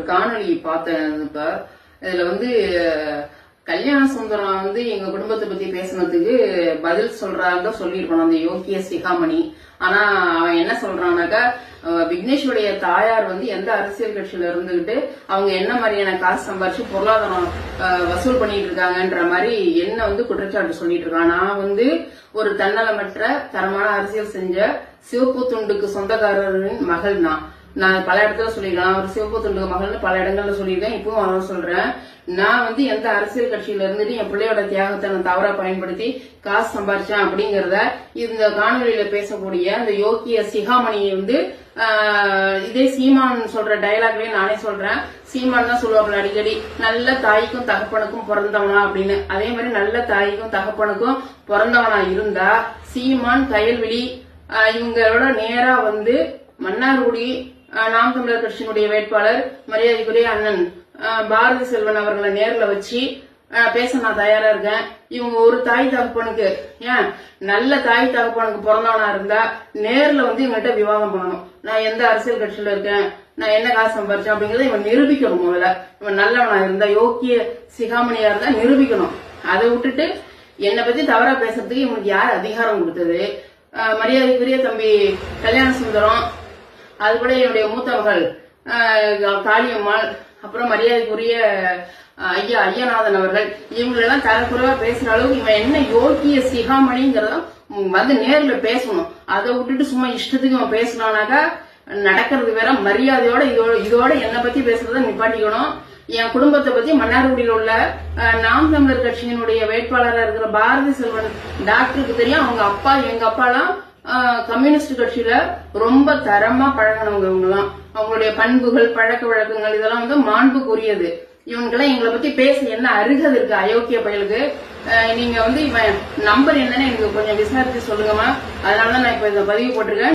காணொலி பார்த்தேன். இப்ப இதுல கல்யாண சுந்தரம் எங்க குடும்பத்தை பத்தி பேசினதுக்கு பதில் சொல்றாங்க சொல்லிருக்கணும் அந்த யோகிய சிகாமணி. ஆனா அவன் என்ன சொல்றான்னாக்கா, விக்னேஷுடைய தாயார் எந்த அரசியல் கட்சியில இருந்துகிட்டு அவங்க என்ன மாதிரியான காசு சம்பாரிச்சு பொருளாதாரம் வசூல் பண்ணிட்டு இருக்காங்கன்ற மாதிரி என்ன குற்றச்சாட்டு சொல்லிட்டு இருக்கான். நான் ஒரு தன்னலமற்ற தரமான அரசியல் செஞ்ச சிவப்பு துண்டுக்கு சொந்தக்காரரின் மகள். நான் பல இடத்துல சொல்லிருக்கேன், ஒரு சிவப்பு துண்டு மகள்னு பல இடங்கள்ல சொல்லியிருக்கேன். இப்பவும் அவன் சொல்றேன், நான் எந்த அரசியல் கட்சியில இருந்துட்டு என் பிள்ளையோட தியாகத்தை நான் தவறா பயன்படுத்தி காசு சம்பாரிச்சேன் அப்படிங்கறத இந்த காணொலியில பேசக்கூடிய அந்த யோகிய சிகாமணி இதே சீமான் சொல்ற டயலாக்லயே நானே சொல்றேன். சீமான் தான் சொல்லுவாங்க அடிக்கடி, நல்ல தாய்க்கும் தகப்பனுக்கும் பிறந்தவனா அப்படின்னு. அதே மாதிரி நல்ல தாய்க்கும் தகப்பனுக்கும் பிறந்தவனா இருந்தா சீமான், கயல்விழி இவங்களோட நேரா மன்னார்குடி நாம் தமிழர் கட்சியினுடைய வேட்பாளர் மரியாதைக்குரிய அண்ணன் பாரதி செல்வன் அவர்களை நேர்ல வச்சு பேச நான் தயாரா இருக்கேன். இவங்க ஒரு தாய் தகப்பனுக்கு, ஏன் நல்ல தாய் தகப்பனுக்கு பிறந்தவனா இருந்தா நேர்ல இவங்ககிட்ட விவாதம் பண்ணணும். நான் எந்த அரசியல் கட்சியில இருக்கேன், நான் என்ன காசு சம்பாரிச்சேன் அப்படிங்கறத இவன் நிரூபிக்கணும். முதல்ல இவன் நல்லவனா இருந்தா, யோக்கிய சிகாமணியா இருந்தா நிரூபிக்கணும். அதை விட்டுட்டு என்னை பத்தி தவறா பேசுறதுக்கு இவனுக்கு யார் அதிகாரம் கொடுத்தது? மரியாதைக்குரிய தம்பி கல்யாண சுந்தரம், அது கூட என்னுடைய மூத்த மகள் காளியம்மாள், அப்புறம் மரியாதைக்குரிய ஐயா ஐயநாதன் அவர்கள், இவங்களெல்லாம் தரக்குறைவா பேசுற அளவுக்கு இவன் என்ன யோகிய சிகாமணிங்கிறத நேர்ல பேசணும். அதை விட்டுட்டு சும்மா இஷ்டத்துக்கு அவன் பேசினானாக்கா நடக்கிறது வேற. மரியாதையோட இதோட என்னை பத்தி பேசுறத நிப்பாட்டிக்கணும். என் குடும்பத்தை பத்தி மன்னார்குடியில் உள்ள நாம் தமிழர் கட்சியினுடைய வேட்பாளராக இருக்கிற பாரதி செல்வன் டாக்டருக்கு தெரியும். அவங்க அப்பா, எங்க அப்பாலாம் கம்யூனிஸ்ட் கட்சியில ரொம்ப தரமா பழகினவங்க. இவங்கலாம் அவங்களுடைய பண்புகள், பழக்க வழக்கங்கள் இதெல்லாம் மாண்புக்குரியது. இவனுக்கெல்லாம் எங்களை பத்தி பேச என்ன அருகது இருக்கு அயோக்கிய பயலுக்கு? நீங்க இவன் நம்பர் என்னன்னு எனக்கு கொஞ்சம் விசாரிச்சு சொல்லுங்கம்மா. அதனாலதான் நான் இப்ப இந்த பதிவு போட்டிருக்கேன்.